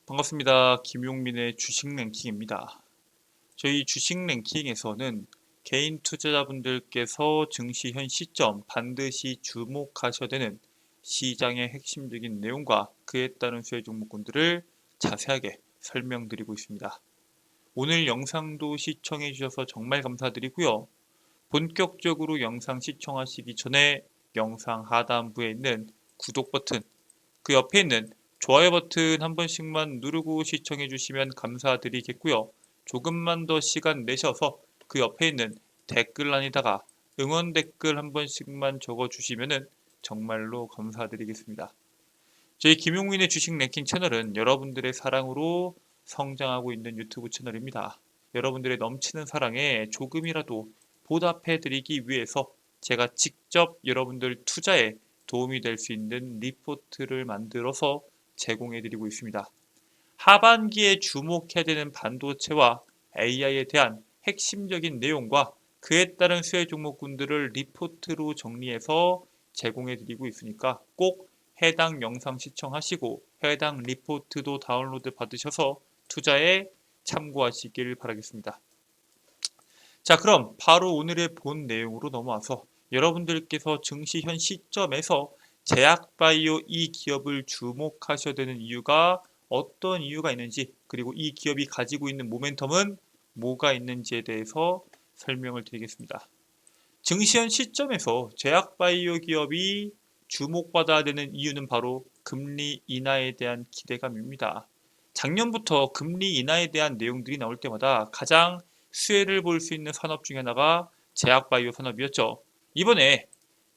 반갑습니다. 김용민의 주식 랭킹입니다. 저희 주식 랭킹에서는 개인 투자자분들께서 증시 현 시점 반드시 주목하셔야 되는 시장의 핵심적인 내용과 그에 따른 수혜 종목군들을 자세하게 설명드리고 있습니다. 오늘 영상도 시청해 주셔서 정말 감사드리고요. 본격적으로 영상 시청하시기 전에 영상 하단부에 있는 구독 버튼, 그 옆에 있는 좋아요 버튼 한 번씩만 누르고 시청해 주시면 감사드리겠고요. 조금만 더 시간 내셔서 그 옆에 있는 댓글란에다가 응원 댓글 한 번씩만 적어 주시면 정말로 감사드리겠습니다. 저희 김용민의 주식 랭킹 채널은 여러분들의 사랑으로 성장하고 있는 유튜브 채널입니다. 여러분들의 넘치는 사랑에 조금이라도 보답해 드리기 위해서 제가 직접 여러분들 투자에 도움이 될 수 있는 리포트를 만들어서 제공해 드리고 있습니다. 하반기에 주목해야 되는 반도체와 AI에 대한 핵심적인 내용과 그에 따른 수혜 종목군들을 리포트로 정리해서 제공해 드리고 있으니까 꼭 해당 영상 시청하시고 해당 리포트도 다운로드 받으셔서 투자에 참고하시길 바라겠습니다. 자, 그럼 바로 오늘의 본 내용으로 넘어와서 여러분들께서 증시 현 시점에서 제약바이오 이 기업을 주목하셔야 되는 이유가 어떤 이유가 있는지, 그리고 이 기업이 가지고 있는 모멘텀은 뭐가 있는지에 대해서 설명을 드리겠습니다. 증시 현 시점에서 제약바이오 기업이 주목받아야 되는 이유는 바로 금리 인하에 대한 기대감입니다. 작년부터 금리 인하에 대한 내용들이 나올 때마다 가장 수혜를 볼 수 있는 산업 중에 하나가 제약바이오 산업이었죠. 이번에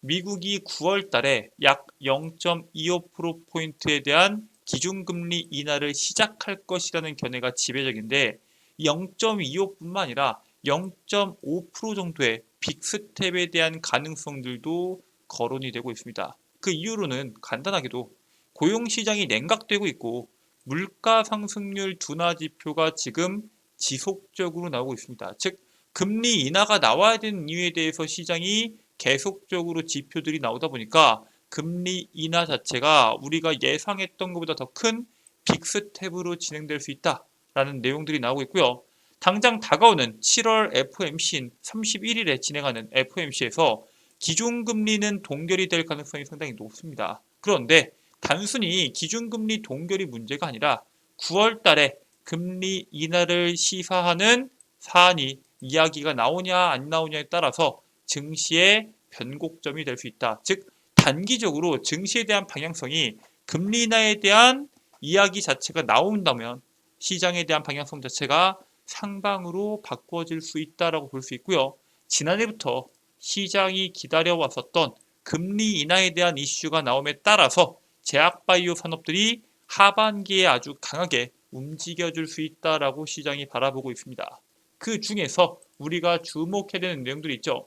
미국이 9월 달에 약 0.25%포인트에 대한 기준금리 인하를 시작할 것이라는 견해가 지배적인데 0.25뿐만 아니라 0.5% 정도의 빅스텝에 대한 가능성들도 거론이 되고 있습니다. 그 이유로는 간단하게도 고용시장이 냉각되고 있고 물가 상승률 둔화 지표가 지금 지속적으로 나오고 있습니다. 즉 금리 인하가 나와야 되는 이유에 대해서 시장이 계속적으로 지표들이 나오다 보니까 금리 인하 자체가 우리가 예상했던 것보다 더 큰 빅스텝으로 진행될 수 있다라는 내용들이 나오고 있고요. 당장 다가오는 7월 FOMC 31일에 진행하는 FOMC에서 기준금리는 동결이 될 가능성이 상당히 높습니다. 그런데 단순히 기준금리 동결이 문제가 아니라 9월 달에 금리 인하를 시사하는 사안이 이야기가 나오냐 안 나오냐에 따라서 증시의 변곡점이 될 수 있다. 즉 단기적으로 증시에 대한 방향성이 금리 인하에 대한 이야기 자체가 나온다면 시장에 대한 방향성 자체가 상방으로 바꿔질 수 있다라고 볼 수 있고요. 지난해부터 시장이 기다려왔었던 금리 인하에 대한 이슈가 나옴에 따라서 제약바이오 산업들이 하반기에 아주 강하게 움직여줄 수 있다라고 시장이 바라보고 있습니다. 그 중에서 우리가 주목해야 되는 내용들이 있죠.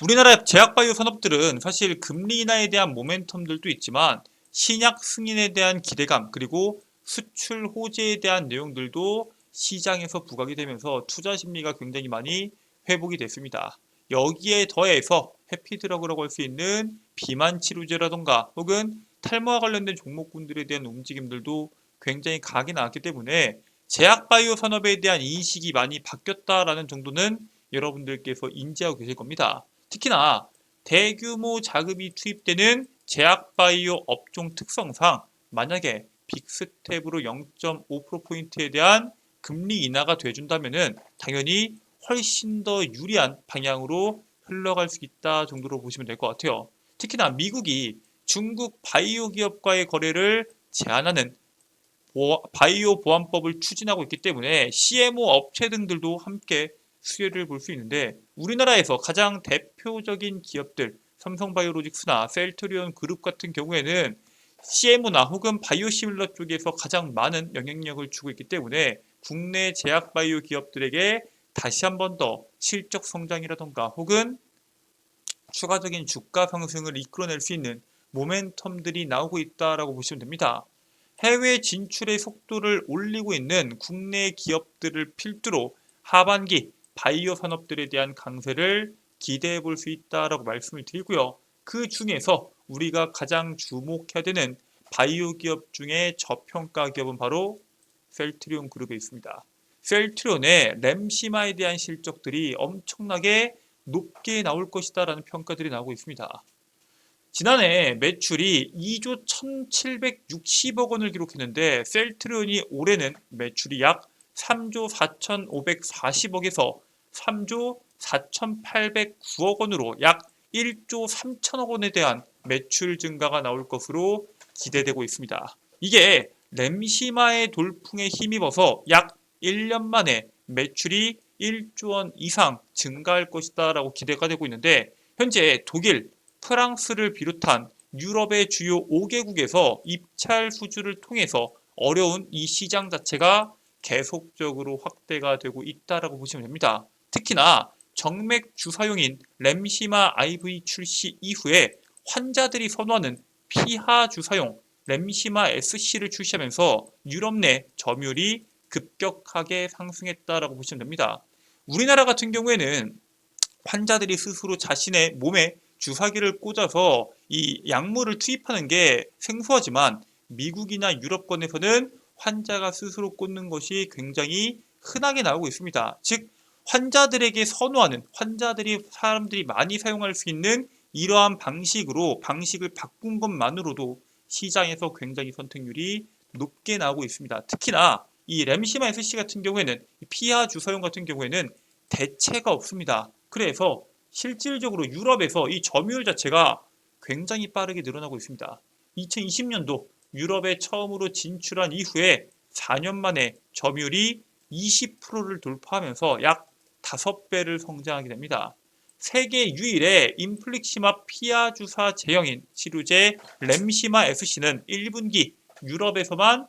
우리나라 제약바이오 산업들은 사실 금리 인하에 대한 모멘텀들도 있지만 신약 승인에 대한 기대감 그리고 수출 호재에 대한 내용들도 시장에서 부각이 되면서 투자 심리가 굉장히 많이 회복이 됐습니다. 여기에 더해서 해피드러그라고 할 수 있는 비만 치료제라던가 혹은 탈모와 관련된 종목군들에 대한 움직임들도 굉장히 강하게 나왔기 때문에 제약바이오 산업에 대한 인식이 많이 바뀌었다라는 정도는 여러분들께서 인지하고 계실 겁니다. 특히나 대규모 자금이 투입되는 제약바이오 업종 특성상 만약에 빅스텝으로 0.5%포인트에 대한 금리 인하가 돼준다면 당연히 훨씬 더 유리한 방향으로 흘러갈 수 있다 정도로 보시면 될 것 같아요. 특히나 미국이 중국 바이오 기업과의 거래를 제한하는 바이오 보안법을 추진하고 있기 때문에 CMO 업체 등들도 함께 수혜를 볼 수 있는데 우리나라에서 가장 대표적인 기업들 삼성바이오로직스나 셀트리온 그룹 같은 경우에는 CMO나 혹은 바이오시밀러 쪽에서 가장 많은 영향력을 주고 있기 때문에 국내 제약바이오 기업들에게 다시 한 번 더 실적 성장이라던가 혹은 추가적인 주가 상승을 이끌어낼 수 있는 모멘텀들이 나오고 있다라고 보시면 됩니다. 해외 진출의 속도를 올리고 있는 국내 기업들을 필두로 하반기 바이오 산업들에 대한 강세를 기대해 볼 수 있다라고 말씀을 드리고요. 그 중에서 우리가 가장 주목해야 되는 바이오 기업 중에 저평가 기업은 바로 셀트리온 그룹에 있습니다. 셀트리온의 램시마에 대한 실적들이 엄청나게 높게 나올 것이다라는 평가들이 나오고 있습니다. 지난해 매출이 2조 1,760억 원을 기록했는데 셀트리온이 올해는 매출이 약 3조 4,540억에서 3조 4,809억 원으로 약 1조 3천억 원에 대한 매출 증가가 나올 것으로 기대되고 있습니다. 이게 램시마의 돌풍에 힘입어서 약 1년 만에 매출이 1조 원 이상 증가할 것이다 라고 기대가 되고 있는데 현재 독일, 프랑스를 비롯한 유럽의 주요 5개국에서 입찰 수주를 통해서 어려운 이 시장 자체가 계속적으로 확대가 되고 있다라고 보시면 됩니다. 특히나 정맥 주사용인 램시마 IV 출시 이후에 환자들이 선호하는 피하 주사용 램시마 SC를 출시하면서 유럽 내 점유율이 급격하게 상승했다라고 보시면 됩니다. 우리나라 같은 경우에는 환자들이 스스로 자신의 몸에 주사기를 꽂아서 이 약물을 투입하는 게 생소하지만 미국이나 유럽권에서는 환자가 스스로 꽂는 것이 굉장히 흔하게 나오고 있습니다. 즉 환자들에게 선호하는 사람들이 많이 사용할 수 있는 이러한 방식을 바꾼 것만으로도 시장에서 굉장히 선택률이 높게 나오고 있습니다. 특히나 이 램시마 SC 같은 경우에는 피하 주사용 같은 경우에는 대체가 없습니다. 그래서 실질적으로 유럽에서 이 점유율 자체가 굉장히 빠르게 늘어나고 있습니다. 2020년도 유럽에 처음으로 진출한 이후에 4년 만에 점유율이 20%를 돌파하면서 약 5배를 성장하게 됩니다. 세계 유일의 인플릭시마 피하 주사 제형인 치료제 램시마 SC는 1분기 유럽에서만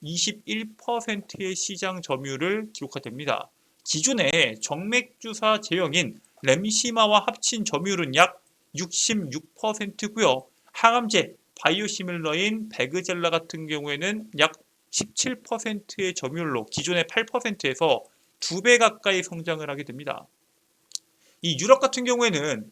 21%의 시장 점유율을 기록합니다. 기존의 정맥주사 제형인 램시마와 합친 점유율은 약 66%고요. 항암제 바이오시밀러인 베그젤라 같은 경우에는 약 17%의 점유율로 기존의 8%에서 2배 가까이 성장을 하게 됩니다. 이 유럽 같은 경우에는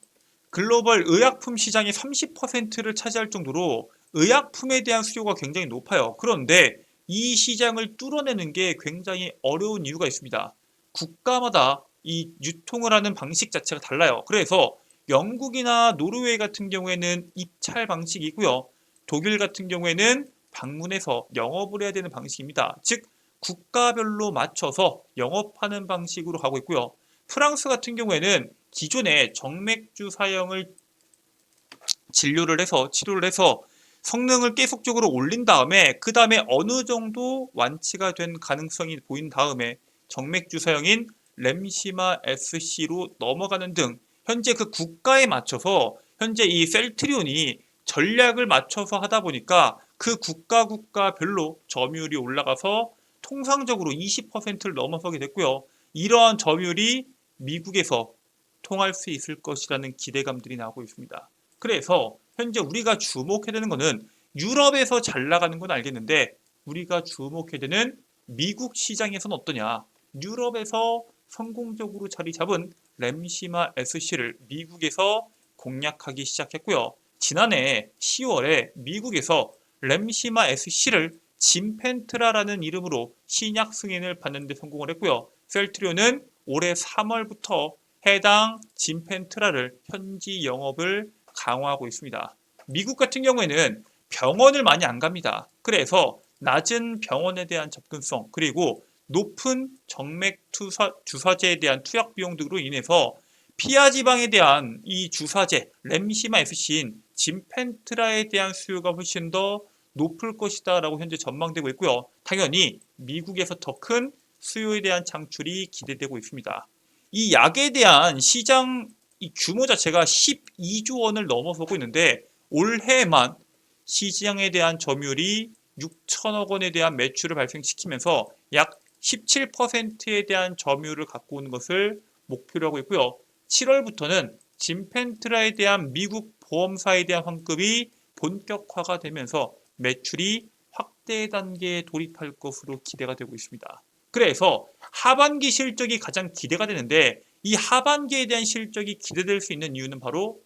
글로벌 의약품 시장의 30%를 차지할 정도로 의약품에 대한 수요가 굉장히 높아요. 그런데 이 시장을 뚫어내는 게 굉장히 어려운 이유가 있습니다. 국가마다 이 유통을 하는 방식 자체가 달라요. 그래서 영국이나 노르웨이 같은 경우에는 입찰 방식이고요. 독일 같은 경우에는 방문해서 영업을 해야 되는 방식입니다. 즉 국가별로 맞춰서 영업하는 방식으로 가고 있고요. 프랑스 같은 경우에는 기존의 정맥주 사형을 치료를 해서 성능을 계속적으로 올린 다음에 그 다음에 어느 정도 완치가 된 가능성이 보인 다음에 정맥주 사형인 램시마 SC로 넘어가는 등 현재 그 국가에 맞춰서 현재 이 셀트리온이 전략을 맞춰서 하다 보니까 그 국가별로 점유율이 올라가서 통상적으로 20%를 넘어서게 됐고요. 이러한 점유율이 미국에서 통할 수 있을 것이라는 기대감들이 나오고 있습니다. 그래서 현재 우리가 주목해야 되는 것은 유럽에서 잘 나가는 건 알겠는데 우리가 주목해야 되는 미국 시장에서는 어떠냐. 유럽에서 성공적으로 자리 잡은 램시마 SC를 미국에서 공략하기 시작했고요. 지난해 10월에 미국에서 램시마 SC를 짐펜트라라는 이름으로 신약 승인을 받는 데 성공을 했고요. 셀트리온은 올해 3월부터 해당 짐펜트라를 현지 영업을 강화하고 있습니다. 미국 같은 경우에는 병원을 많이 안 갑니다. 그래서 낮은 병원에 대한 접근성 그리고 높은 정맥 주사제에 대한 투약 비용 등으로 인해서 피하 지방에 대한 이 주사제 램시마 SC인 짐펜트라에 대한 수요가 훨씬 더 높을 것이다 라고 현재 전망되고 있고요. 당연히 미국에서 더 큰 수요에 대한 창출이 기대되고 있습니다. 이 약에 대한 시장 규모 자체가 12조 원을 넘어서고 있는데 올해만 시장에 대한 점유율이 6천억 원에 대한 매출을 발생시키면서 약 17%에 대한 점유율을 갖고 오는 것을 목표로 하고 있고요. 7월부터는 짐펜트라에 대한 미국 보험사에 대한 환급이 본격화가 되면서 매출이 확대 단계에 돌입할 것으로 기대가 되고 있습니다. 그래서 하반기 실적이 가장 기대가 되는데 이 하반기에 대한 실적이 기대될 수 있는 이유는 바로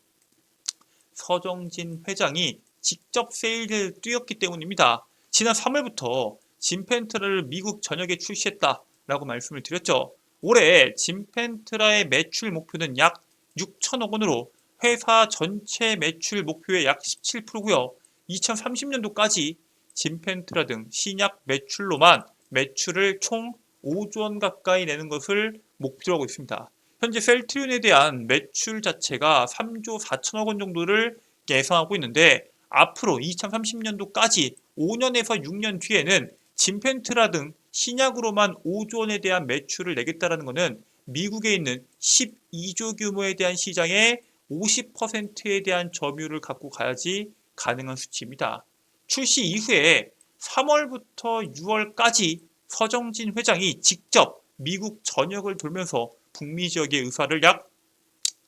서정진 회장이 직접 세일을 뛰었기 때문입니다. 지난 3월부터 진펜트라를 미국 전역에 출시했다라고 말씀을 드렸죠. 올해 진펜트라의 매출 목표는 약 6천억 원으로 회사 전체 매출 목표의 약 17%고요. 2030년도까지 진펜트라 등 신약 매출로만 매출을 총 5조 원 가까이 내는 것을 목표로 하고 있습니다. 현재 셀트리온에 대한 매출 자체가 3조 4천억 원 정도를 예상하고 있는데 앞으로 2030년도까지 5년에서 6년 뒤에는 진펜트라 등 신약으로만 5조 원에 대한 매출을 내겠다는 것은 미국에 있는 12조 규모에 대한 시장의 50%에 대한 점유율을 갖고 가야지 가능한 수치입니다. 출시 이후에 3월부터 6월까지 서정진 회장이 직접 미국 전역을 돌면서 북미 지역의 의사를 약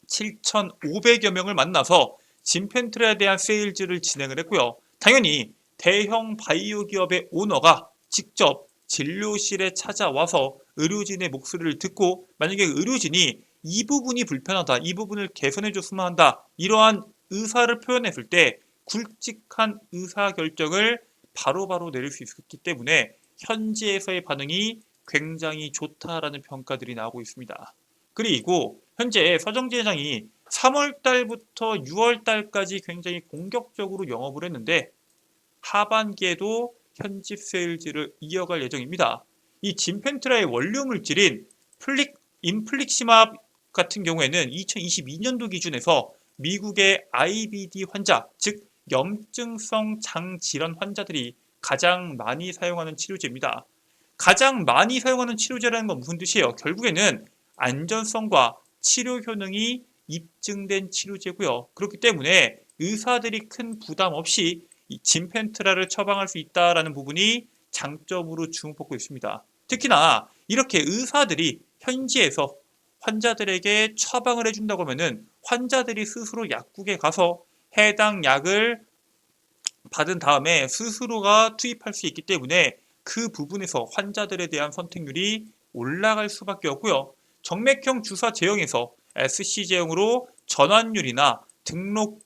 7,500여 명을 만나서 진펜트라에 대한 세일즈를 진행을 했고요. 당연히 대형 바이오 기업의 오너가 직접 진료실에 찾아와서 의료진의 목소리를 듣고 만약에 의료진이 이 부분이 불편하다, 이 부분을 개선해 줬으면 한다, 이러한 의사를 표현했을 때 굵직한 의사결정을 바로바로 내릴 수 있었기 때문에 현지에서의 반응이 굉장히 좋다라는 평가들이 나오고 있습니다. 그리고 현재 서정진 회장이 3월 달부터 6월 달까지 굉장히 공격적으로 영업을 했는데 하반기에도 현지 세일즈를 이어갈 예정입니다. 이 진펜트라의 원료 물질인 인플릭시맙 같은 경우에는 2022년도 기준에서 미국의 IBD 환자, 즉 염증성 장질환 환자들이 가장 많이 사용하는 치료제입니다. 가장 많이 사용하는 치료제라는 건 무슨 뜻이에요? 결국에는 안전성과 치료 효능이 입증된 치료제고요. 그렇기 때문에 의사들이 큰 부담 없이 이 진펜트라를 처방할 수 있다는 부분이 장점으로 주목받고 있습니다. 특히나 이렇게 의사들이 현지에서 환자들에게 처방을 해준다고 하면은 환자들이 스스로 약국에 가서 해당 약을 받은 다음에 스스로가 투입할 수 있기 때문에 그 부분에서 환자들에 대한 선택률이 올라갈 수밖에 없고요. 정맥형 주사 제형에서 SC 제형으로 전환율이나 등록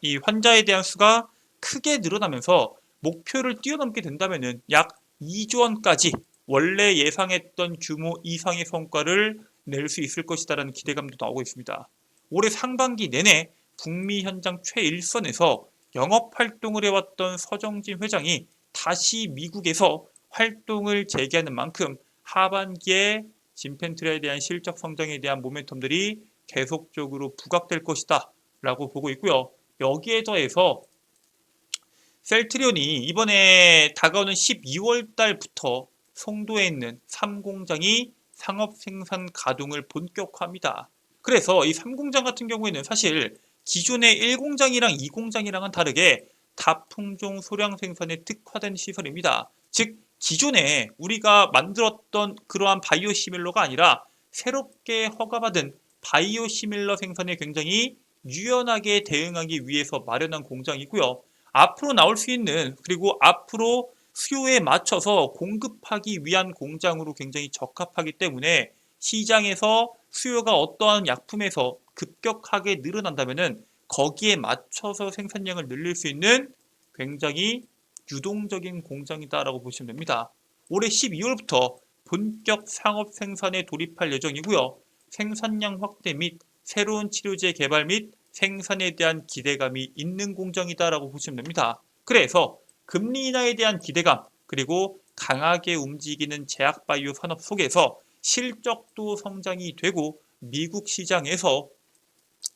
이 환자에 대한 수가 크게 늘어나면서 목표를 뛰어넘게 된다면 약 2조 원까지 원래 예상했던 규모 이상의 성과를 낼 수 있을 것이다라는 기대감도 나오고 있습니다. 올해 상반기 내내 북미 현장 최일선에서 영업 활동을 해왔던 서정진 회장이 다시 미국에서 활동을 재개하는 만큼 하반기에 진펜트라에 대한 실적 성장에 대한 모멘텀들이 계속적으로 부각될 것이다 라고 보고 있고요. 여기에 더해서 셀트리온이 이번에 다가오는 12월 달부터 송도에 있는 3공장이 상업 생산 가동을 본격화합니다. 그래서 이 3공장 같은 경우에는 사실 기존의 1공장이랑 2공장이랑은 다르게 다품종 소량 생산에 특화된 시설입니다. 즉 기존에 우리가 만들었던 그러한 바이오시밀러가 아니라 새롭게 허가받은 바이오시밀러 생산에 굉장히 유연하게 대응하기 위해서 마련한 공장이고요. 앞으로 나올 수 있는 그리고 앞으로 수요에 맞춰서 공급하기 위한 공장으로 굉장히 적합하기 때문에 시장에서 수요가 어떠한 약품에서 급격하게 늘어난다면 거기에 맞춰서 생산량을 늘릴 수 있는 굉장히 유동적인 공장이다라고 보시면 됩니다. 올해 12월부터 본격 상업 생산에 돌입할 예정이고요. 생산량 확대 및 새로운 치료제 개발 및 생산에 대한 기대감이 있는 공장이다라고 보시면 됩니다. 그래서 금리 인하에 대한 기대감 그리고 강하게 움직이는 제약바이오 산업 속에서 실적도 성장이 되고 미국 시장에서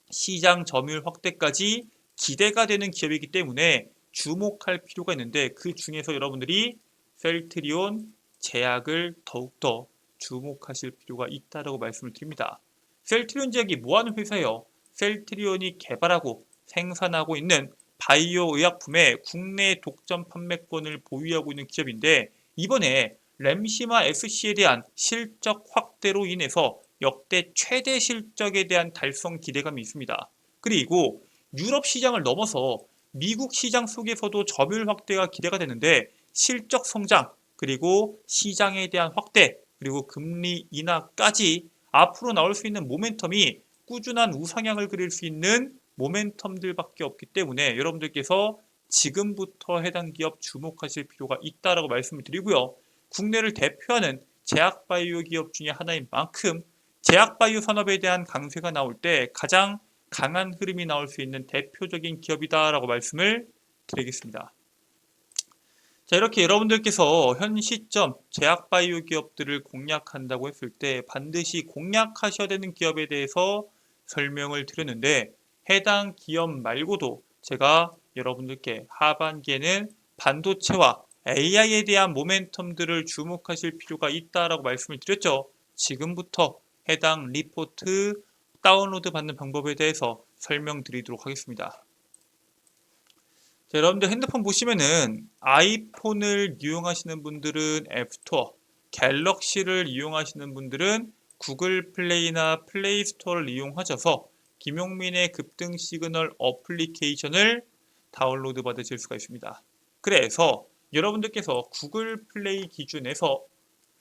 시장 점유율 확대까지 기대가 되는 기업이기 때문에 주목할 필요가 있는데 그 중에서 여러분들이 셀트리온 제약을 더욱더 주목하실 필요가 있다고 말씀을 드립니다. 셀트리온 제약이 뭐하는 회사예요? 셀트리온이 개발하고 생산하고 있는 바이오 의약품의 국내 독점 판매권을 보유하고 있는 기업인데 이번에 램시마 SC에 대한 실적 확대로 인해서 역대 최대 실적에 대한 달성 기대감이 있습니다. 그리고 유럽 시장을 넘어서 미국 시장 속에서도 점유율 확대가 기대가 되는데 실적 성장 그리고 시장에 대한 확대 그리고 금리 인하까지 앞으로 나올 수 있는 모멘텀이 꾸준한 우상향을 그릴 수 있는 모멘텀들밖에 없기 때문에 여러분들께서 지금부터 해당 기업 주목하실 필요가 있다라고 말씀을 드리고요. 국내를 대표하는 제약바이오 기업 중에 하나인 만큼 제약바이오 산업에 대한 강세가 나올 때 가장 강한 흐름이 나올 수 있는 대표적인 기업이다라고 말씀을 드리겠습니다. 자, 이렇게 여러분들께서 현 시점 제약바이오 기업들을 공략한다고 했을 때 반드시 공략하셔야 되는 기업에 대해서 설명을 드렸는데 해당 기업 말고도 제가 여러분들께 하반기에는 반도체와 AI에 대한 모멘텀들을 주목하실 필요가 있다라고 말씀을 드렸죠. 지금부터 해당 리포트 다운로드 받는 방법에 대해서 설명드리도록 하겠습니다. 자, 여러분들 핸드폰 보시면은 아이폰을 이용하시는 분들은 앱스토어, 갤럭시를 이용하시는 분들은 구글 플레이나 플레이 스토어를 이용하셔서 김용민의 급등 시그널 어플리케이션을 다운로드 받으실 수가 있습니다. 그래서 여러분들께서 구글 플레이 기준에서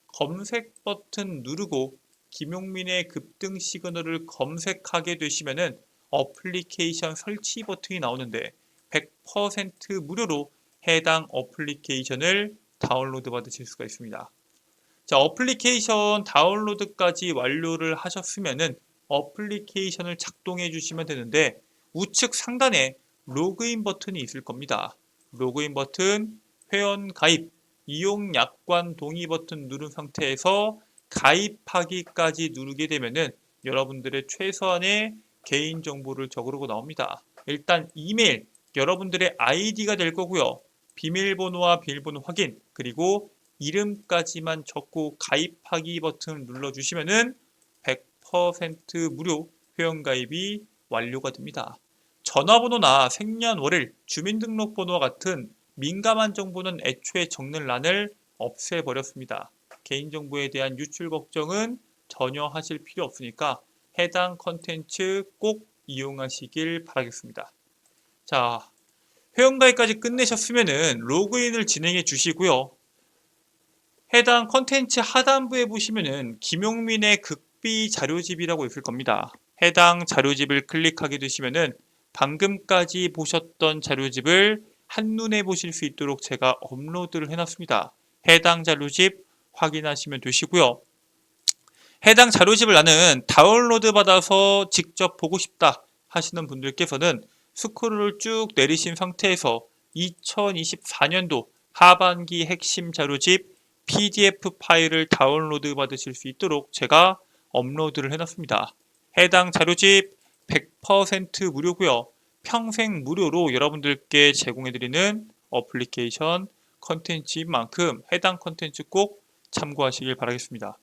검색 버튼 누르고 김용민의 급등 시그널을 검색하게 되시면은 어플리케이션 설치 버튼이 나오는데 100% 무료로 해당 어플리케이션을 다운로드 받으실 수가 있습니다. 자, 어플리케이션 다운로드까지 완료를 하셨으면은 어플리케이션을 작동해 주시면 되는데 우측 상단에 로그인 버튼이 있을 겁니다. 로그인 버튼, 회원 가입, 이용 약관 동의 버튼 누른 상태에서 가입하기까지 누르게 되면은 여러분들의 최소한의 개인 정보를 적으라고 나옵니다. 일단 이메일, 여러분들의 아이디가 될 거고요. 비밀번호와 비밀번호 확인, 그리고 이름까지만 적고 가입하기 버튼을 눌러주시면은 100% 무료 회원가입이 완료가 됩니다. 전화번호나 생년월일, 주민등록번호와 같은 민감한 정보는 애초에 적는 란을 없애버렸습니다. 개인정보에 대한 유출 걱정은 전혀 하실 필요 없으니까 해당 컨텐츠 꼭 이용하시길 바라겠습니다. 자, 회원가입까지 끝내셨으면은 로그인을 진행해 주시고요. 해당 컨텐츠 하단부에 보시면은 김용민의 극비 자료집이라고 있을 겁니다. 해당 자료집을 클릭하게 되시면은 방금까지 보셨던 자료집을 한눈에 보실 수 있도록 제가 업로드를 해놨습니다. 해당 자료집 확인하시면 되시고요. 해당 자료집을 나는 다운로드 받아서 직접 보고 싶다 하시는 분들께서는 스크롤을 쭉 내리신 상태에서 2024년도 하반기 핵심 자료집 PDF 파일을 다운로드 받으실 수 있도록 제가 업로드를 해놨습니다. 해당 자료집 100% 무료고요. 평생 무료로 여러분들께 제공해드리는 어플리케이션 컨텐츠인 만큼 해당 컨텐츠 꼭 참고하시길 바라겠습니다.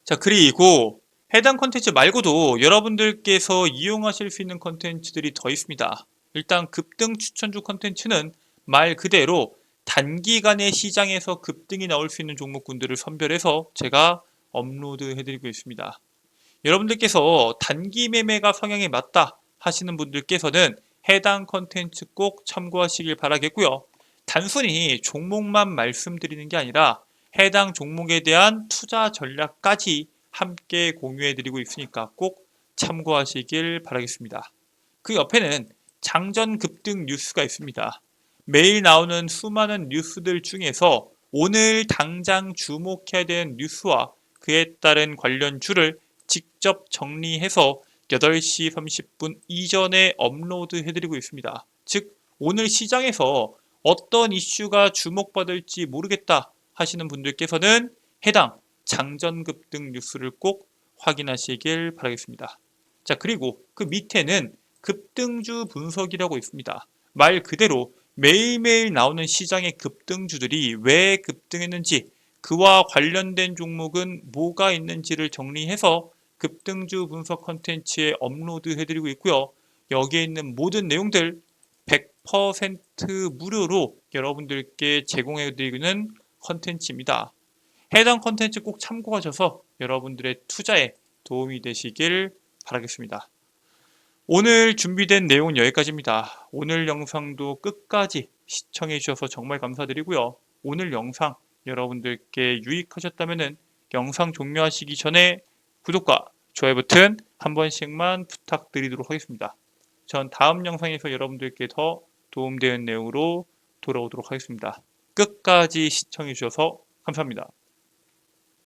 자, 그리고 해당 컨텐츠 말고도 여러분들께서 이용하실 수 있는 컨텐츠들이 더 있습니다. 일단 급등 추천주 컨텐츠는 말 그대로 단기간에 시장에서 급등이 나올 수 있는 종목군들을 선별해서 제가 업로드 해드리고 있습니다. 여러분들께서 단기 매매가 성향에 맞다 하시는 분들께서는 해당 컨텐츠 꼭 참고하시길 바라겠고요. 단순히 종목만 말씀드리는 게 아니라 해당 종목에 대한 투자 전략까지 함께 공유해드리고 있으니까 꼭 참고하시길 바라겠습니다. 그 옆에는 장전 급등 뉴스가 있습니다. 매일 나오는 수많은 뉴스들 중에서 오늘 당장 주목해야 되는 뉴스와 그에 따른 관련주를 직접 정리해서 8시 30분 이전에 업로드 해드리고 있습니다. 즉 오늘 시장에서 어떤 이슈가 주목받을지 모르겠다 하시는 분들께서는 해당 장전급등 뉴스를 꼭 확인하시길 바라겠습니다. 자, 그리고 그 밑에는 급등주 분석이라고 있습니다. 말 그대로 매일매일 나오는 시장의 급등주들이 왜 급등했는지, 그와 관련된 종목은 뭐가 있는지를 정리해서 급등주 분석 컨텐츠에 업로드 해드리고 있고요. 여기에 있는 모든 내용들 100% 무료로 여러분들께 제공해드리는 컨텐츠입니다. 해당 컨텐츠 꼭 참고하셔서 여러분들의 투자에 도움이 되시길 바라겠습니다. 오늘 준비된 내용은 여기까지입니다. 오늘 영상도 끝까지 시청해 주셔서 정말 감사드리고요. 오늘 영상 여러분들께 유익하셨다면 영상 종료하시기 전에 구독과 좋아요 버튼 한 번씩만 부탁드리도록 하겠습니다. 전 다음 영상에서 여러분들께 더 도움되는 내용으로 돌아오도록 하겠습니다. 끝까지 시청해 주셔서 감사합니다.